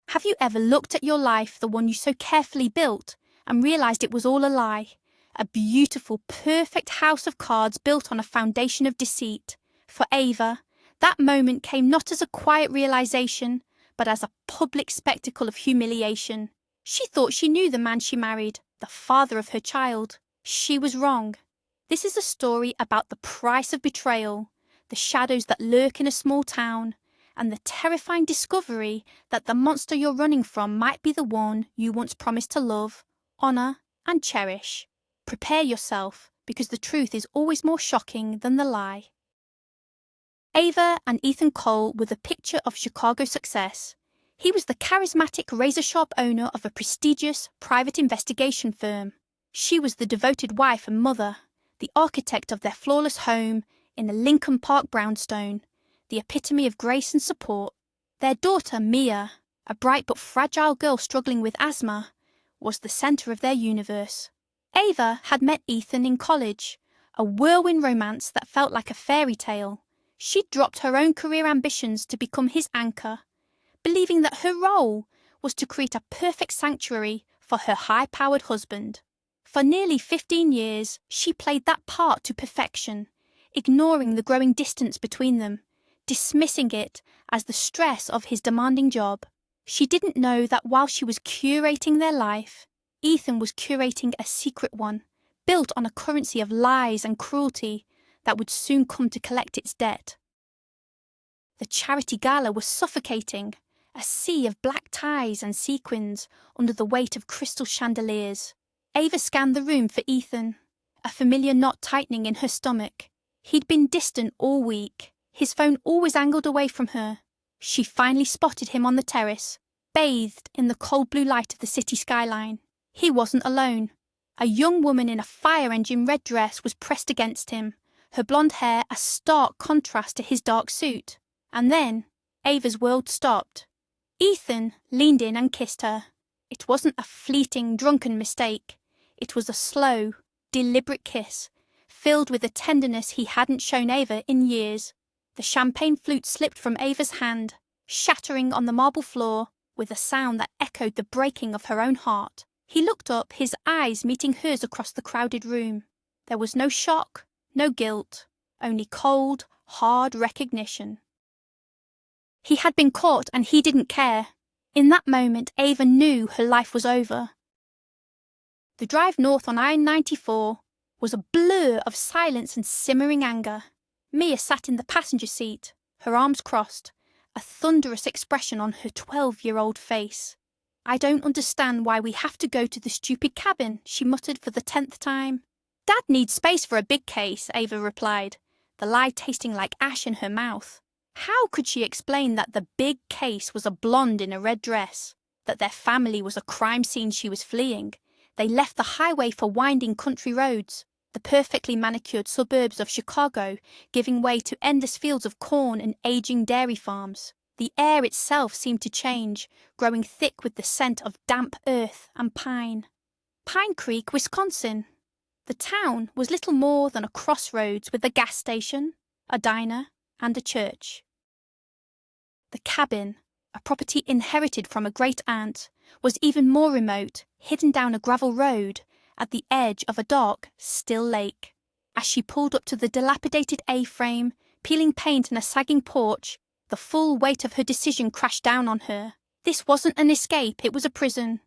Have you ever looked at your life, the one you so carefully built, and realized it was all a lie? A beautiful, perfect house of cards built on a foundation of deceit. For Ava, that moment came not as a quiet realization, but as a public spectacle of humiliation. She thought she knew the man she married, the father of her child. She was wrong. This is a story about the price of betrayal, the shadows that lurk in a small town, and the terrifying discovery that the monster you're running from might be the one you once promised to love, honor, and cherish. Prepare yourself, because the truth is always more shocking than the lie. Ava and Ethan Cole were the picture of Chicago success. He was the charismatic, razor-sharp owner of a prestigious private investigation firm. She was the devoted wife and mother, the architect of their flawless home in a Lincoln Park brownstone, the epitome of grace and support. Their daughter, Mia, a bright but fragile girl struggling with asthma, was the center of their universe. Ava had met Ethan in college, a whirlwind romance that felt like a fairy tale. She'd dropped her own career ambitions to become his anchor, believing that her role was to create a perfect sanctuary for her high-powered husband. For nearly 15 years, she played that part to perfection, ignoring the growing distance between them, dismissing it as the stress of his demanding job. She didn't know that while she was curating their life, Ethan was curating a secret one, built on a currency of lies and cruelty that would soon come to collect its debt. The charity gala was suffocating, a sea of black ties and sequins under the weight of crystal chandeliers. Ava scanned the room for Ethan, a familiar knot tightening in her stomach. He'd been distant all week, his phone always angled away from her. She finally spotted him on the terrace, bathed in the cold blue light of the city skyline. He wasn't alone. A young woman in a fire engine red dress was pressed against him, her blonde hair a stark contrast to his dark suit. And then, Ava's world stopped. Ethan leaned in and kissed her. It wasn't a fleeting, drunken mistake. It was a slow, deliberate kiss, filled with a tenderness he hadn't shown Ava in years. The champagne flute slipped from Ava's hand, shattering on the marble floor with a sound that echoed the breaking of her own heart. He looked up, his eyes meeting hers across the crowded room. There was no shock, no guilt, only cold, hard recognition. He had been caught and he didn't care. In that moment, Ava knew her life was over. The drive north on I-94 was a blur of silence and simmering anger. Mia sat in the passenger seat, her arms crossed, a thunderous expression on her 12-year-old face. "I don't understand why we have to go to the stupid cabin," she muttered for the 10th time. "Dad needs space for a big case," Ava replied, the lie tasting like ash in her mouth. How could she explain that the big case was a blonde in a red dress, that their family was a crime scene she was fleeing? They left the highway for winding country roads, the perfectly manicured suburbs of Chicago giving way to endless fields of corn and aging dairy farms. The air itself seemed to change, growing thick with the scent of damp earth and pine. Pine Creek, Wisconsin. The town was little more than a crossroads with a gas station, a diner, and a church. The cabin, a property inherited from a great-aunt, was even more remote, hidden down a gravel road at the edge of a dark, still lake. As she pulled up to the dilapidated A-frame, peeling paint and a sagging porch, the full weight of her decision crashed down on her. This wasn't an escape, it was a prison.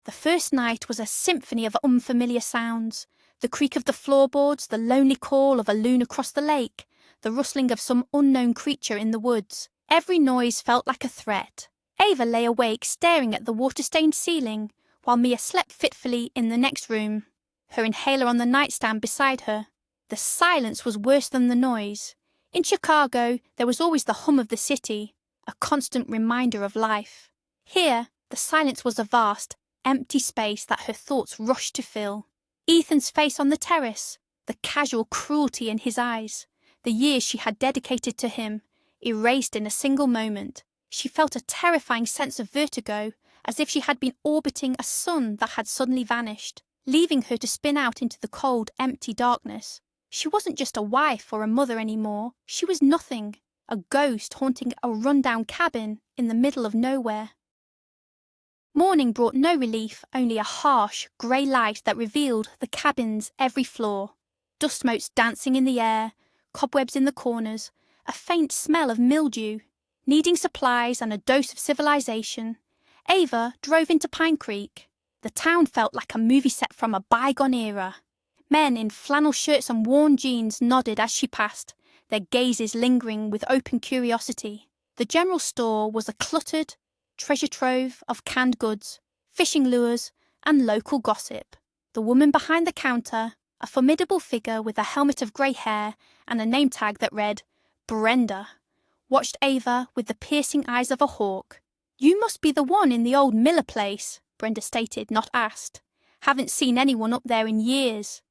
The first night was a symphony of unfamiliar sounds, the creak of the floorboards, the lonely call of a loon across the lake, the rustling of some unknown creature in the woods. Every noise felt like a threat. Ava lay awake, staring at the water-stained ceiling, while Mia slept fitfully in the next room, her inhaler on the nightstand beside her. The silence was worse than the noise. In Chicago, there was always the hum of the city, a constant reminder of life. Here, the silence was a vast, empty space that her thoughts rushed to fill. Ethan's face on the terrace, the casual cruelty in his eyes, the years she had dedicated to him, erased in a single moment. She felt a terrifying sense of vertigo, as if she had been orbiting a sun that had suddenly vanished, leaving her to spin out into the cold, empty darkness. She wasn't just a wife or a mother anymore. She was nothing, a ghost haunting a rundown cabin in the middle of nowhere. Morning brought no relief, only a harsh, grey light that revealed the cabin's every flaw. Dust motes dancing in the air, cobwebs in the corners, a faint smell of mildew. Needing supplies and a dose of civilization, Ava drove into Pine Creek. The town felt like a movie set from a bygone era. Men in flannel shirts and worn jeans nodded as she passed, their gazes lingering with open curiosity. The general store was a cluttered treasure trove of canned goods, fishing lures, and local gossip. The woman behind the counter, a formidable figure with a helmet of grey hair and a name tag that read, Brenda, watched Ava with the piercing eyes of a hawk. "You must be the one in the old Miller place," Brenda stated, not asked. "Haven't seen anyone up there in years."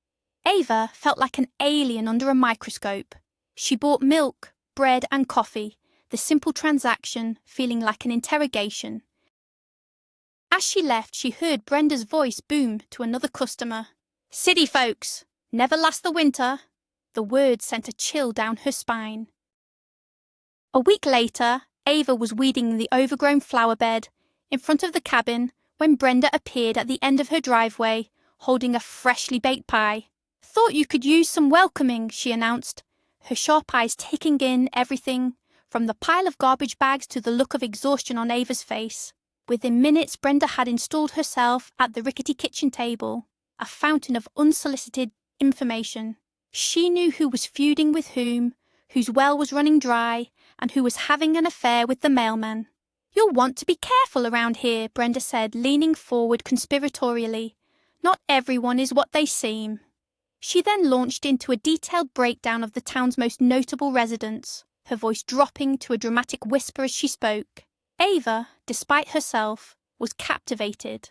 Ava felt like an alien under a microscope. She bought milk, bread and coffee, the simple transaction feeling like an interrogation. As she left, she heard Brenda's voice boom to another customer. "City folks, never last the winter." The words sent a chill down her spine. A week later, Ava was weeding the overgrown flower bed in front of the cabin when Brenda appeared at the end of her driveway, holding a freshly baked pie. "Thought you could use some welcoming," she announced, her sharp eyes taking in everything, from the pile of garbage bags to the look of exhaustion on Ava's face. Within minutes, Brenda had installed herself at the rickety kitchen table, a fountain of unsolicited information. She knew who was feuding with whom, whose well was running dry, and who was having an affair with the mailman. "You'll want to be careful around here," Brenda said, leaning forward conspiratorially. "Not everyone is what they seem." She then launched into a detailed breakdown of the town's most notable residents, her voice dropping to a dramatic whisper as she spoke. Ava, despite herself, was captivated.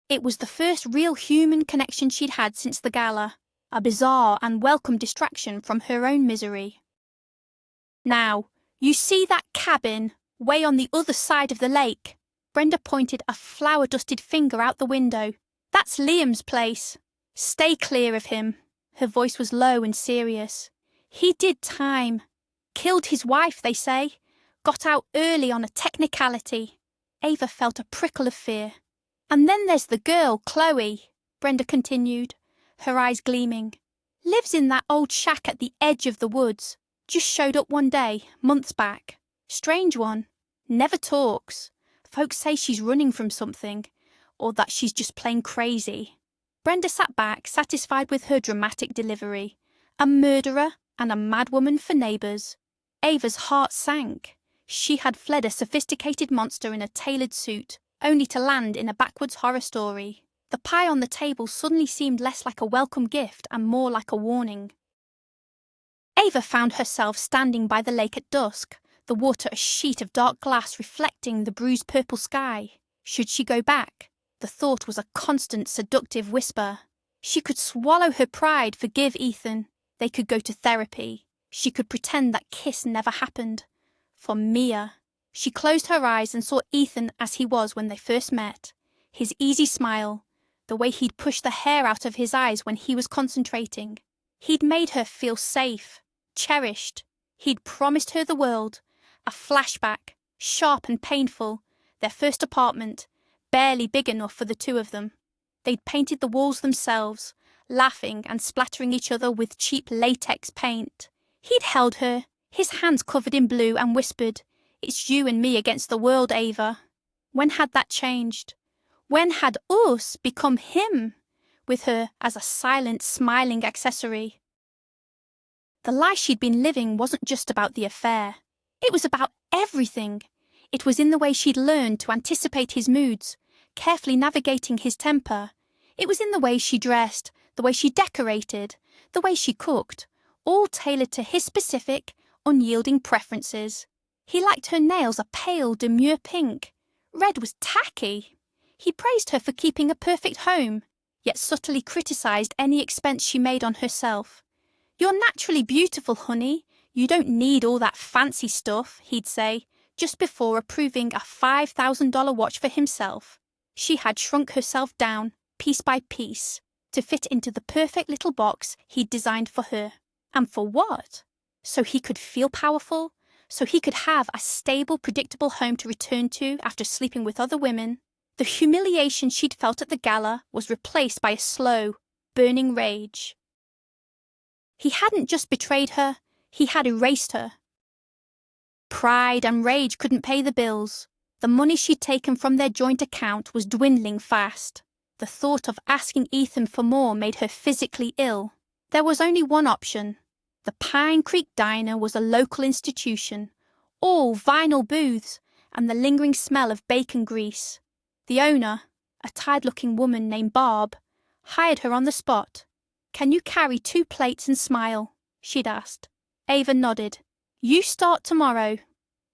It was the first real human connection she'd had since the gala, a bizarre and welcome distraction from her own misery. "Now, you see that cabin way on the other side of the lake?" Brenda pointed a flour-dusted finger out the window. "That's Liam's place. Stay clear of him." Her voice was low and serious. "He did time. Killed his wife, they say. Got out early on a technicality." Ava felt a prickle of fear. "And then there's the girl, Chloe," Brenda continued, her eyes gleaming. "Lives in that old shack at the edge of the woods. Just showed up one day, months back. Strange one. Never talks. Folks say she's running from something, or that she's just plain crazy." Brenda sat back, satisfied with her dramatic delivery. A murderer and a madwoman for neighbours. Ava's heart sank. She had fled a sophisticated monster in a tailored suit, only to land in a backwoods horror story. The pie on the table suddenly seemed less like a welcome gift and more like a warning. Ava found herself standing by the lake at dusk, the water a sheet of dark glass reflecting the bruised purple sky. Should she go back? The thought was a constant seductive whisper. She could swallow her pride, forgive Ethan. They could go to therapy. She could pretend that kiss never happened. For Mia. She closed her eyes and saw Ethan as he was when they first met. His easy smile, the way he'd pushed the hair out of his eyes when he was concentrating. He'd made her feel safe, cherished. He'd promised her the world. A flashback, sharp and painful. Their first apartment, barely big enough for the two of them. They'd painted the walls themselves, laughing and splattering each other with cheap latex paint. He'd held her, his hands covered in blue, and whispered, "It's you and me against the world, Ava." When had that changed? When had us become him, with her as a silent, smiling accessory? The lie she'd been living wasn't just about the affair. It was about everything. It was in the way she'd learned to anticipate his moods, carefully navigating his temper. It was in the way she dressed, the way she decorated, the way she cooked, all tailored to his specific, unyielding preferences. He liked her nails a pale, demure pink. Red was tacky. He praised her for keeping a perfect home, yet subtly criticised any expense she made on herself. "You're naturally beautiful, honey. You don't need all that fancy stuff," he'd say, just before approving a $5,000 watch for himself. She had shrunk herself down, piece by piece, to fit into the perfect little box he'd designed for her. And for what? so he could feel powerful, so he could have a stable, predictable home to return to after sleeping with other women. The humiliation she'd felt at the gala was replaced by a slow, burning rage. He hadn't just betrayed her, he had erased her. Pride and rage couldn't pay the bills. The money she'd taken from their joint account was dwindling fast. The thought of asking Ethan for more made her physically ill. There was only one option. The Pine Creek Diner was a local institution, all vinyl booths and the lingering smell of bacon grease. The owner, a tired-looking woman named Barb, hired her on the spot. "Can you carry 2 plates and smile?" she'd asked. Ava nodded. "You start tomorrow."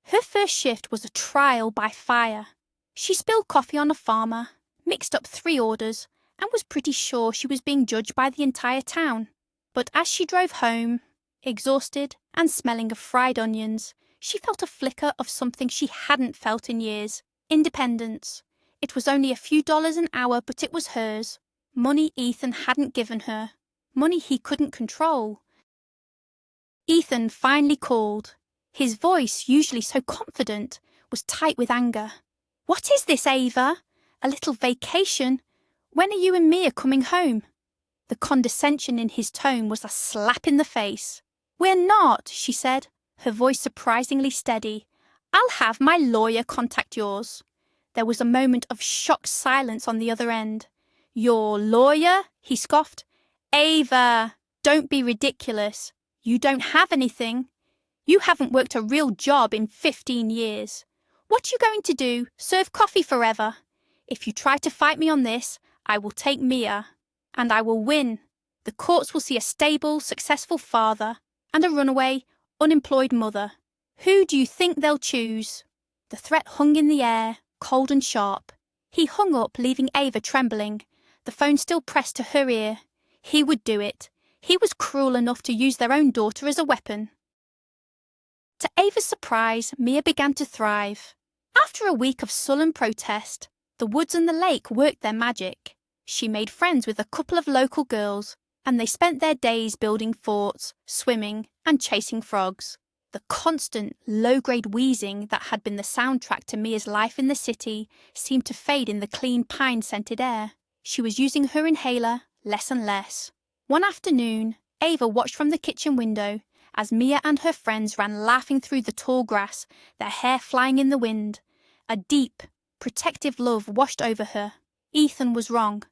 Her first shift was a trial by fire. She spilled coffee on a farmer, mixed up 3 orders, and was pretty sure she was being judged by the entire town. But as she drove home, exhausted and smelling of fried onions, she felt a flicker of something she hadn't felt in years: independence. It was only a few dollars an hour, but it was hers. Money Ethan hadn't given her. Money he couldn't control. Ethan finally called. His voice, usually so confident, was tight with anger. "What is this, Ava? A little vacation? When are you and Mia coming home?" The condescension in his tone was a slap in the face. "We're not," she said, her voice surprisingly steady. "I'll have my lawyer contact yours." There was a moment of shocked silence on the other end. "Your lawyer?" he scoffed. "Ava, don't be ridiculous. You don't have anything. You haven't worked a real job in 15 years. What you going to do? Serve coffee forever? If you try to fight me on this, I will take Mia. And I will win. The courts will see a stable, successful father and a runaway, unemployed mother. Who do you think they'll choose?" The threat hung in the air, cold and sharp. He hung up, leaving Ava trembling, the phone still pressed to her ear. He would do it. He was cruel enough to use their own daughter as a weapon. To Ava's surprise, Mia began to thrive. After a week of sullen protest, the woods and the lake worked their magic. She made friends with a couple of local girls, and they spent their days building forts, swimming, and chasing frogs. The constant, low-grade wheezing that had been the soundtrack to Mia's life in the city seemed to fade in the clean pine-scented air. She was using her inhaler less and less. One afternoon, Ava watched from the kitchen window as Mia and her friends ran laughing through the tall grass, their hair flying in the wind. A deep, protective love washed over her. Ethan was wrong.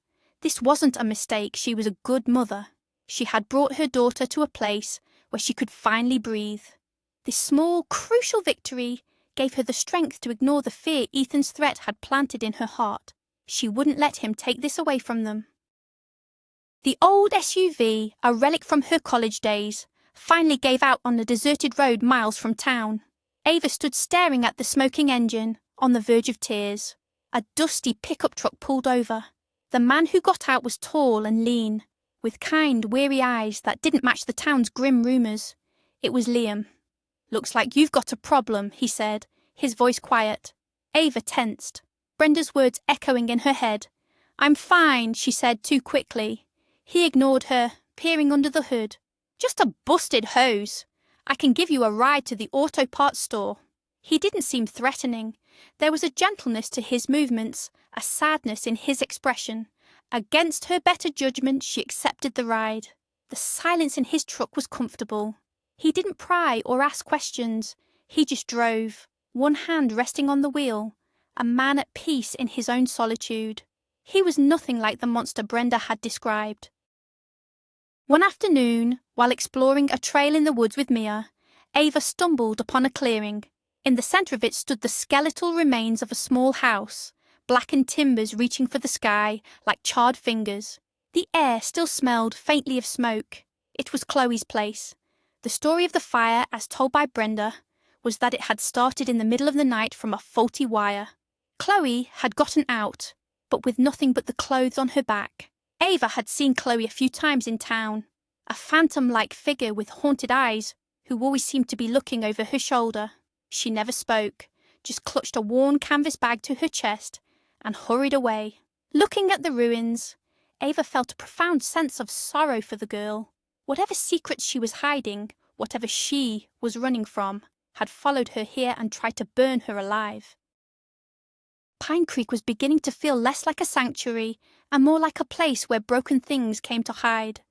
This wasn't a mistake. She was a good mother. She had brought her daughter to a place where she could finally breathe. This small, crucial victory gave her the strength to ignore the fear Ethan's threat had planted in her heart. She wouldn't let him take this away from them. The old SUV, a relic from her college days, finally gave out on a deserted road miles from town. Ava stood staring at the smoking engine, on the verge of tears. A dusty pickup truck pulled over. The man who got out was tall and lean, with kind, weary eyes that didn't match the town's grim rumours. It was Liam. "Looks like you've got a problem," he said, his voice quiet. Ava tensed, Brenda's words echoing in her head. "I'm fine," she said too quickly. He ignored her, peering under the hood. "Just a busted hose. I can give you a ride to the auto parts store." He didn't seem threatening. There was a gentleness to his movements, a sadness in his expression. Against her better judgment, she accepted the ride. The silence in his truck was comfortable. He didn't pry or ask questions. He just drove, one hand resting on the wheel, a man at peace in his own solitude. He was nothing like the monster Brenda had described. One afternoon, while exploring a trail in the woods with Mia, Ava stumbled upon a clearing. In the centre of it stood the skeletal remains of a small house, blackened timbers reaching for the sky like charred fingers. The air still smelled faintly of smoke. It was Chloe's place. The story of the fire, as told by Brenda, was that it had started in the middle of the night from a faulty wire. Chloe had gotten out, but with nothing but the clothes on her back. Ava had seen Chloe a few times in town, a phantom-like figure with haunted eyes who always seemed to be looking over her shoulder. She never spoke, just clutched a worn canvas bag to her chest and hurried away. Looking at the ruins, Ava felt a profound sense of sorrow for the girl. Whatever secrets she was hiding, whatever she was running from, had followed her here and tried to burn her alive. Pine Creek was beginning to feel less like a sanctuary and more like a place where broken things came to hide.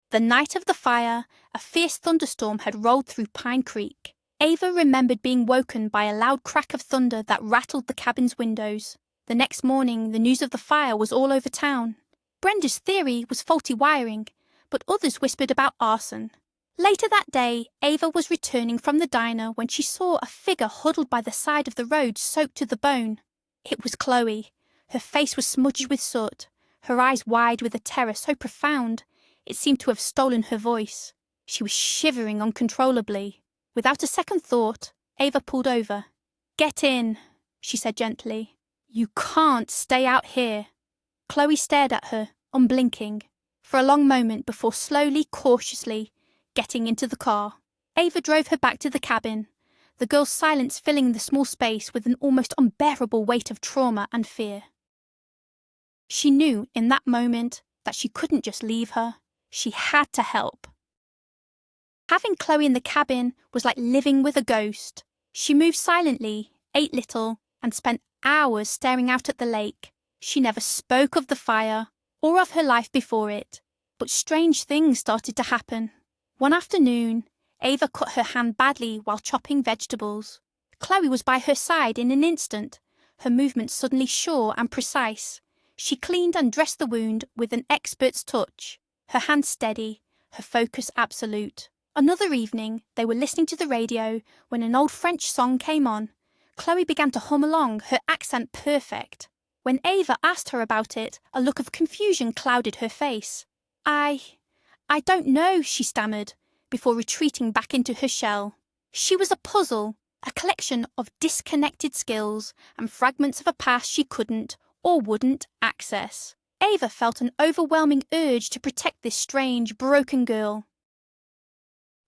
The night of the fire, a fierce thunderstorm had rolled through Pine Creek. Ava remembered being woken by a loud crack of thunder that rattled the cabin's windows. The next morning, the news of the fire was all over town. Brenda's theory was faulty wiring, but others whispered about arson. Later that day, Ava was returning from the diner when she saw a figure huddled by the side of the road soaked to the bone. It was Chloe. Her face was smudged with soot, her eyes wide with a terror so profound it seemed to have stolen her voice. She was shivering uncontrollably. Without a second thought, Ava pulled over. "Get in," she said gently. "You can't stay out here." Chloe stared at her, unblinking, for a long moment before slowly, cautiously, getting into the car. Ava drove her back to the cabin, the girl's silence filling the small space with an almost unbearable weight of trauma and fear. She knew in that moment that she couldn't just leave her. She had to help. Having Chloe in the cabin was like living with a ghost. She moved silently, ate little, and spent hours staring out at the lake. She never spoke of the fire or of her life before it, but strange things started to happen. One afternoon, Ava cut her hand badly while chopping vegetables. Chloe was by her side in an instant, her movements suddenly sure and precise. She cleaned and dressed the wound with an expert's touch, her hand steady, her focus absolute. Another evening, they were listening to the radio when an old French song came on. Chloe began to hum along, her accent perfect. When Ava asked her about it, a look of confusion clouded her face. I don't know," she stammered, before retreating back into her shell. She was a puzzle, a collection of disconnected skills and fragments of a past she couldn't or wouldn't access. Ava felt an overwhelming urge to protect this strange, broken girl.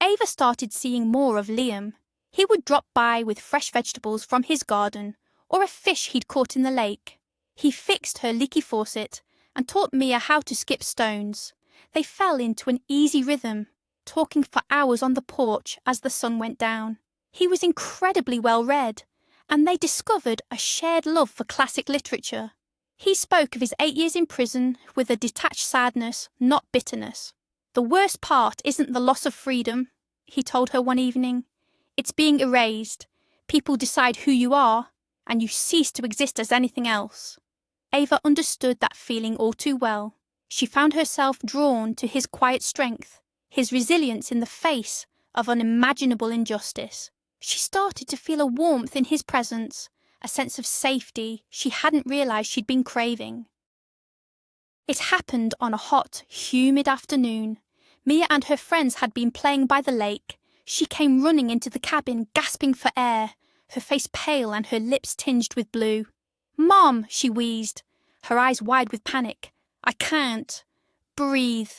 Ava started seeing more of Liam. He would drop by with fresh vegetables from his garden or a fish he'd caught in the lake. He fixed her leaky faucet and taught Mia how to skip stones. They fell into an easy rhythm, talking for hours on the porch as the sun went down. He was incredibly well read, and they discovered a shared love for classic literature. He spoke of his 8 years in prison with a detached sadness, not bitterness. "The worst part isn't the loss of freedom," he told her one evening. "It's being erased. People decide who you are, and you cease to exist as anything else." Ava understood that feeling all too well. She found herself drawn to his quiet strength, his resilience in the face of unimaginable injustice. She started to feel a warmth in his presence, a sense of safety she hadn't realized she'd been craving. It happened on a hot, humid afternoon. Mia and her friends had been playing by the lake. She came running into the cabin, gasping for air, her face pale and her lips tinged with blue. "Mom," she wheezed, her eyes wide with panic. "I can't breathe."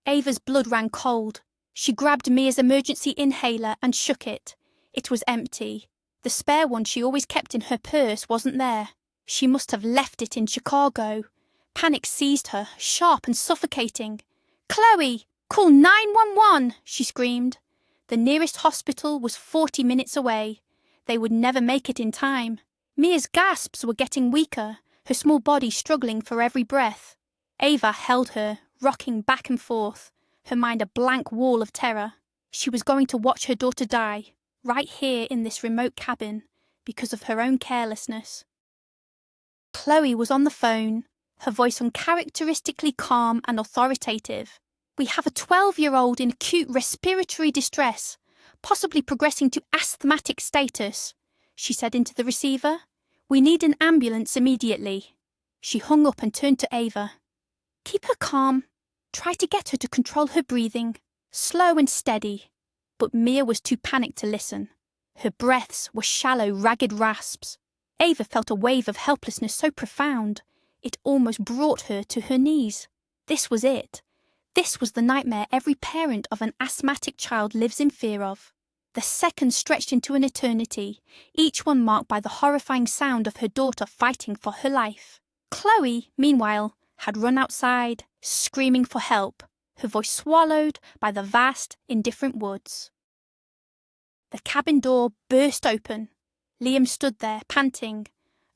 Ava's blood ran cold. She grabbed Mia's emergency inhaler and shook it. It was empty. The spare one she always kept in her purse wasn't there. She must have left it in Chicago. Panic seized her, sharp and suffocating. "Chloe, call 911!" she screamed. The nearest hospital was 40 minutes away. They would never make it in time. Mia's gasps were getting weaker, her small body struggling for every breath. Ava held her, rocking back and forth, her mind a blank wall of terror. She was going to watch her daughter die, right here in this remote cabin, because of her own carelessness. Chloe was on the phone, her voice uncharacteristically calm and authoritative. "We have a 12-year-old in acute respiratory distress, possibly progressing to asthmatic status," she said into the receiver. "We need an ambulance immediately." She hung up and turned to Ava. "Keep her calm. Try to get her to control her breathing, slow and steady." But Mia was too panicked to listen. Her breaths were shallow, ragged rasps. Ava felt a wave of helplessness so profound, it almost brought her to her knees. This was it. This was the nightmare every parent of an asthmatic child lives in fear of. The seconds stretched into an eternity, each one marked by the horrifying sound of her daughter fighting for her life. Chloe, meanwhile, had run outside, screaming for help. her voice swallowed by the vast, indifferent woods. The cabin door burst open. Liam stood there, panting,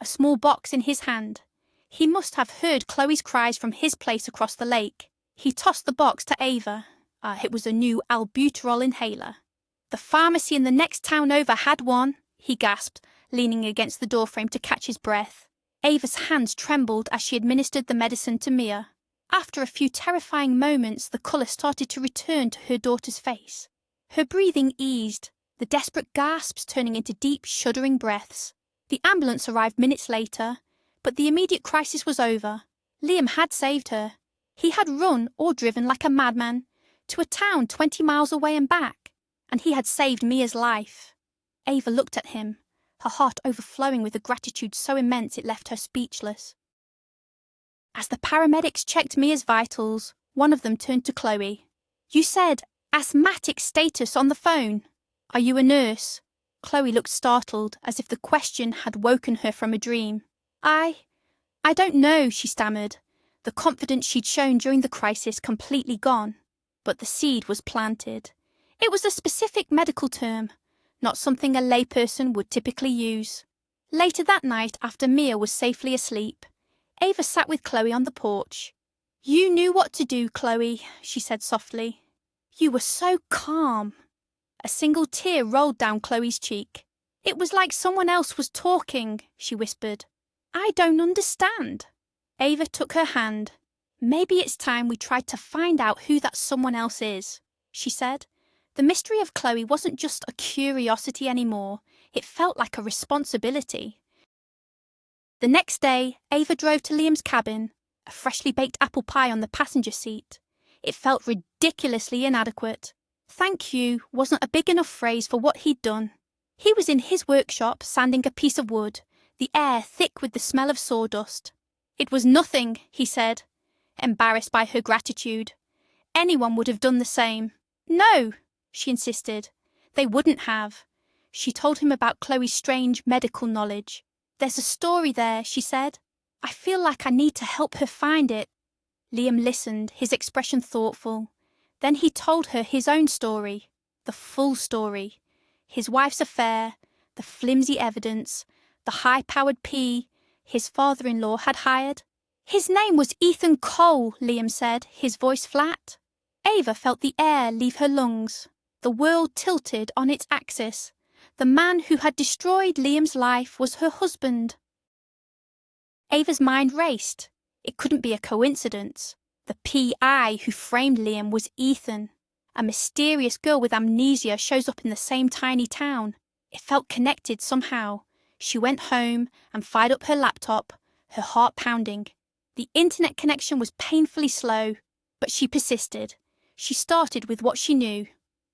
a small box in his hand. He must have heard Chloe's cries from his place across the lake. He tossed the box to Ava. It was a new albuterol inhaler. The pharmacy in the next town over had one, he gasped, leaning against the doorframe to catch his breath. Ava's hands trembled as she administered the medicine to Mia. After a few terrifying moments, the colour started to return to her daughter's face. Her breathing eased, the desperate gasps turning into deep, shuddering breaths. The ambulance arrived minutes later, but the immediate crisis was over. Liam had saved her. He had run or driven like a madman to a town 20 miles away and back, and he had saved Mia's life. Ava looked at him, her heart overflowing with a gratitude so immense it left her speechless. As the paramedics checked Mia's vitals, one of them turned to Chloe. "You said asthmatic status on the phone. Are you a nurse?" Chloe looked startled, as if the question had woken her from a dream. I don't know," she stammered, the confidence she'd shown during the crisis completely gone. But the seed was planted. It was a specific medical term, not something a layperson would typically use. Later that night, after Mia was safely asleep, Ava sat with Chloe on the porch. "You knew what to do, Chloe," she said softly. "You were so calm." A single tear rolled down Chloe's cheek. "It was like someone else was talking," she whispered. "I don't understand." Ava took her hand. "Maybe it's time we tried to find out who that someone else is," she said. The mystery of Chloe wasn't just a curiosity anymore. It felt like a responsibility. The next day, Ava drove to Liam's cabin, a freshly baked apple pie on the passenger seat. It felt ridiculously inadequate. "Thank you" wasn't a big enough phrase for what he'd done. He was in his workshop sanding a piece of wood, the air thick with the smell of sawdust. "It was nothing," he said, embarrassed by her gratitude. Anyone would have done the same. "No," she insisted. "They wouldn't have." She told him about Chloe's strange medical knowledge. "There's a story there," she said. "I feel like I need to help her find it." Liam listened, his expression thoughtful. Then he told her his own story, the full story. His wife's affair, the flimsy evidence, the high-powered P his father-in-law had hired. "His name was Ethan Cole," Liam said, his voice flat. Ava felt the air leave her lungs. The world tilted on its axis. The man who had destroyed Liam's life was her husband. Ava's mind raced. It couldn't be a coincidence. The PI who framed Liam was Ethan. A mysterious girl with amnesia shows up in the same tiny town. It felt connected somehow. She went home and fired up her laptop, her heart pounding. The internet connection was painfully slow, but she persisted. She started with what she knew.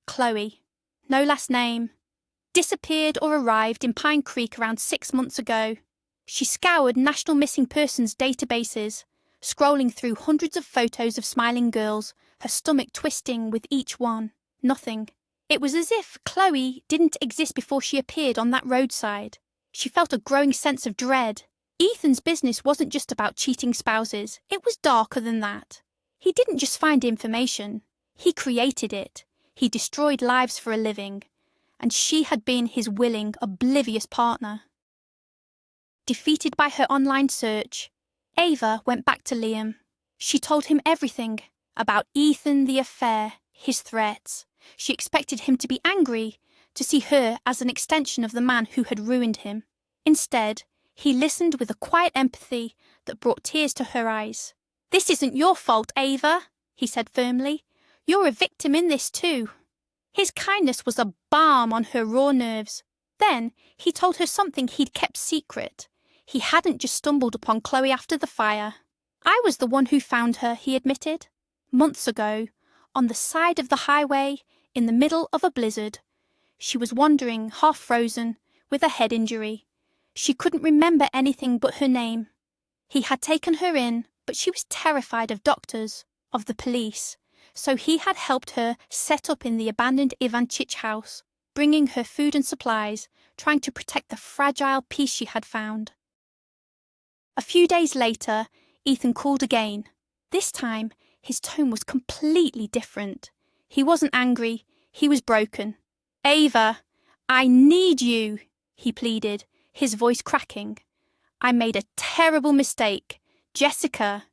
Chloe. No last name. Disappeared or arrived in Pine Creek around 6 months ago. She scoured national missing persons databases, scrolling through hundreds of photos of smiling girls, her stomach twisting with each one. Nothing. It was as if Chloe didn't exist before she appeared on that roadside. She felt a growing sense of dread. Ethan's business wasn't just about cheating spouses. It was darker than that. He didn't just find information. He created it. He destroyed lives for a living. And she had been his willing, oblivious partner. Defeated by her online search, Ava went back to Liam. She told him everything about Ethan, the affair, his threats. She expected him to be angry, to see her as an extension of the man who had ruined him. Instead, he listened with a quiet empathy that brought tears to her eyes. "This isn't your fault, Ava," he said firmly. "You're a victim in this too." His kindness was a balm on her raw nerves. Then he told her something he'd kept secret. He hadn't just stumbled upon Chloe after the fire. "I was the one who found her," he admitted. "Months ago, on the side of the highway, in the middle of a blizzard. She was wandering, half frozen, with a head injury. She couldn't remember anything but her name. He had taken her in, but she was terrified of doctors, of the police, so he had helped her set up in the abandoned Ivanchich house, bringing her food and supplies, trying to protect the fragile piece she had found." A few days later, Ethan called again. This time, His tone was completely different. He wasn't angry, he was broken. "Ava, I need you," he pleaded, his voice cracking. "I made a terrible mistake. Jessica.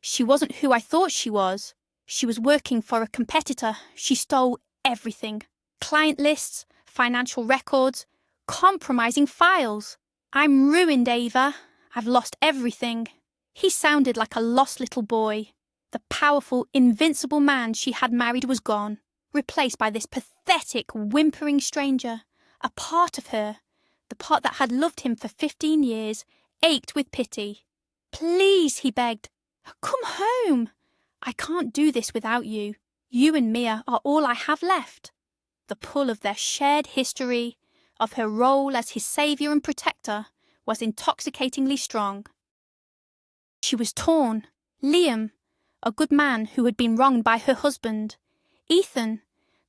She wasn't who I thought she was. She was working for a competitor. She stole everything. Client lists, financial records, compromising files. I'm ruined, Ava. I've lost everything." He sounded like a lost little boy. The powerful, invincible man she had married was gone, replaced by this pathetic, whimpering stranger. A part of her, the part that had loved him for 15 years, ached with pity. "Please," he begged, "come home. I can't do this without you. You and Mia are all I have left." The pull of their shared history, of her role as his saviour and protector, was intoxicatingly strong. She was torn. Liam, a good man who had been wronged by her husband. Ethan,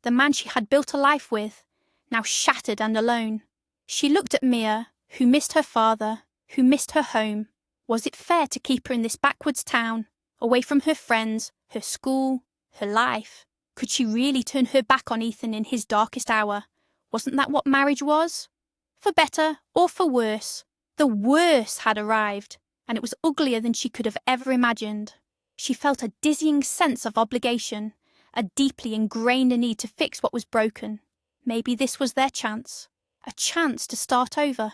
the man she had built a life with, now shattered and alone. She looked at Mia, who missed her father, who missed her home. Was it fair to keep her in this backwoods town, away from her friends, her school, her life? Could she really turn her back on Ethan in his darkest hour? Wasn't that what marriage was? For better or for worse, the worst had arrived, and it was uglier than she could have ever imagined. She felt a dizzying sense of obligation, a deeply ingrained need to fix what was broken. Maybe this was their chance, a chance to start over,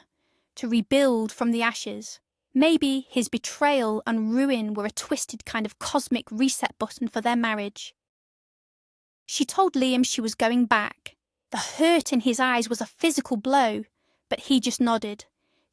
to rebuild from the ashes. Maybe his betrayal and ruin were a twisted kind of cosmic reset button for their marriage. She told Liam she was going back. The hurt in his eyes was a physical blow, but he just nodded.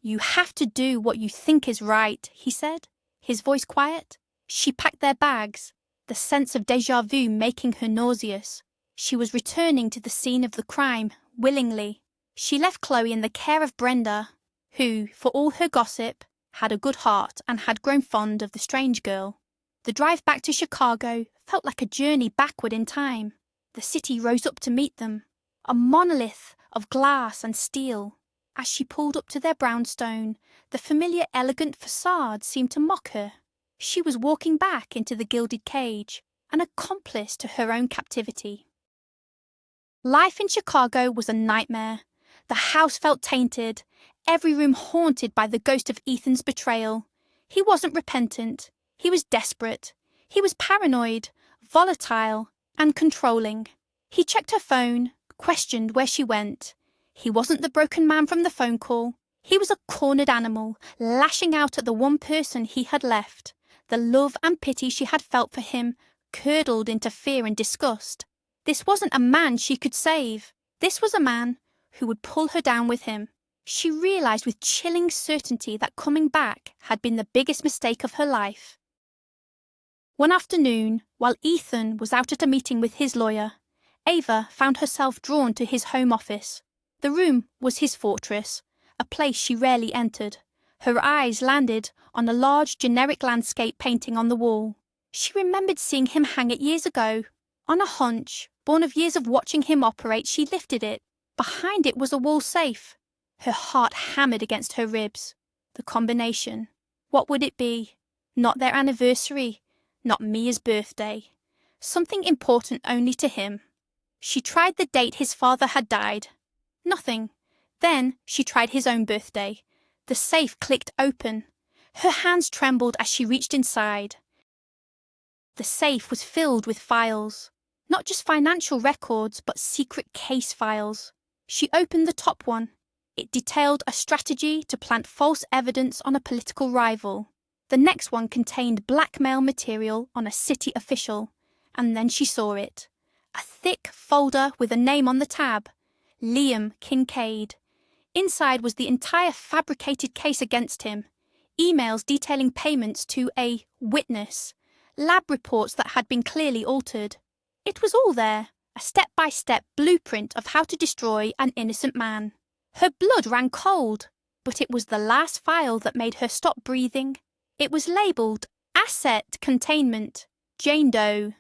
"You have to do what you think is right," he said, his voice quiet. She packed their bags, the sense of déjà vu making her nauseous. She was returning to the scene of the crime, willingly. She left Chloe in the care of Brenda, who, for all her gossip, had a good heart and had grown fond of the strange girl. The drive back to Chicago felt like a journey backward in time. The city rose up to meet them, a monolith of glass and steel. As she pulled up to their brownstone, the familiar elegant facade seemed to mock her. She was walking back into the gilded cage, an accomplice to her own captivity. Life in Chicago was a nightmare. The house felt tainted, every room haunted by the ghost of Ethan's betrayal. He wasn't repentant. He was desperate. He was paranoid, volatile, and controlling. He checked her phone, questioned where she went. He wasn't the broken man from the phone call. He was a cornered animal, lashing out at the one person he had left. The love and pity she had felt for him curdled into fear and disgust. This wasn't a man she could save. This was a man who would pull her down with him. She realised with chilling certainty that coming back had been the biggest mistake of her life. One afternoon, while Ethan was out at a meeting with his lawyer, Ava found herself drawn to his home office. The room was his fortress, a place she rarely entered. Her eyes landed on a large generic landscape painting on the wall. She remembered seeing him hang it years ago. On a hunch, born of years of watching him operate, she lifted it. Behind it was a wall safe. Her heart hammered against her ribs. The combination. What would it be? Not their anniversary. Not Mia's birthday. Something important only to him. She tried the date his father had died. Nothing. Then she tried his own birthday. The safe clicked open. Her hands trembled as she reached inside. The safe was filled with files. Not just financial records, but secret case files. She opened the top one. It detailed a strategy to plant false evidence on a political rival. The next one contained blackmail material on a city official. And then she saw it. A thick folder with a name on the tab. Liam Kincaid. Inside was the entire fabricated case against him. Emails detailing payments to a witness. Lab reports that had been clearly altered. It was all there, a step-by-step blueprint of how to destroy an innocent man. Her blood ran cold, but it was the last file that made her stop breathing. It was labelled Asset Containment, Jane Doe.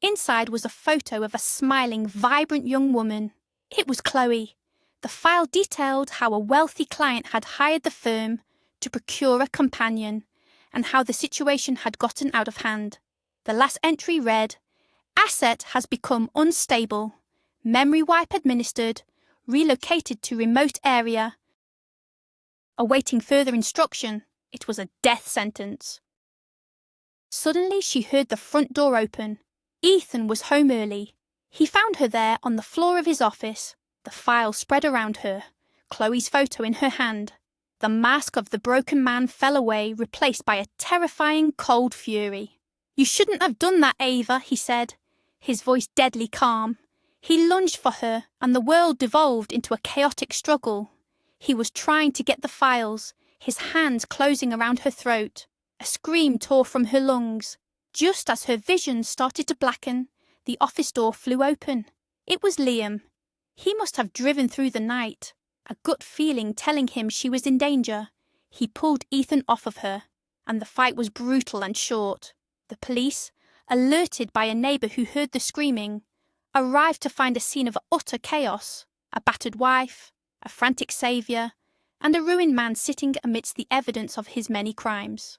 Inside was a photo of a smiling, vibrant young woman. It was Chloe. The file detailed how a wealthy client had hired the firm to procure a companion, and how the situation had gotten out of hand. The last entry read, "Asset has become unstable. Memory wipe administered. Relocated to remote area. Awaiting further instruction." It was a death sentence. Suddenly she heard the front door open. Ethan was home early. He found her there on the floor of his office, the file spread around her, Chloe's photo in her hand. The mask of the broken man fell away, replaced by a terrifying cold fury. "You shouldn't have done that, Ava," he said, his voice deadly calm. He lunged for her, and the world devolved into a chaotic struggle. He was trying to get the files, his hands closing around her throat. A scream tore from her lungs. Just as her vision started to blacken, the office door flew open. It was Liam. He must have driven through the night, a gut feeling telling him she was in danger. He pulled Ethan off of her, and the fight was brutal and short. The police, alerted by a neighbour who heard the screaming, arrived to find a scene of utter chaos. A battered wife, a frantic saviour, and a ruined man sitting amidst the evidence of his many crimes.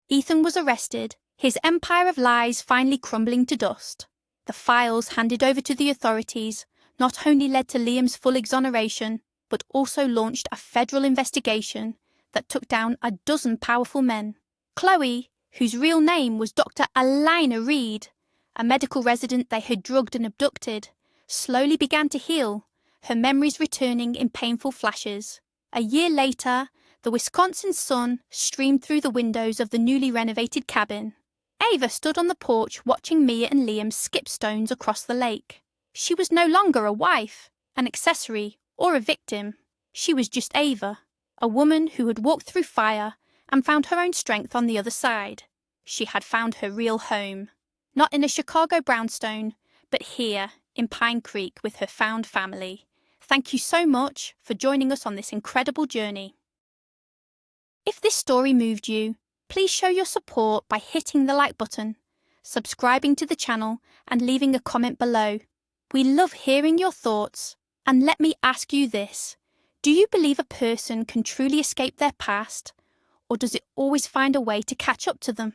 Ethan was arrested, his empire of lies finally crumbling to dust. The files handed over to the authorities not only led to Liam's full exoneration, but also launched a federal investigation that took down a dozen powerful men. Chloe, whose real name was Dr. Alina Reed, a medical resident they had drugged and abducted, slowly began to heal, her memories returning in painful flashes. A year later, the Wisconsin sun streamed through the windows of the newly renovated cabin. Ava stood on the porch watching Mia and Liam skip stones across the lake. She was no longer a wife, an accessory, or a victim. She was just Ava, a woman who had walked through fire and found her own strength on the other side. She had found her real home, not in a Chicago brownstone, but here in Pine Creek with her found family. Thank you so much for joining us on this incredible journey. If this story moved you, please show your support by hitting the like button, subscribing to the channel, and leaving a comment below. We love hearing your thoughts. And let me ask you this: do you believe a person can truly escape their past, or does it always find a way to catch up to them?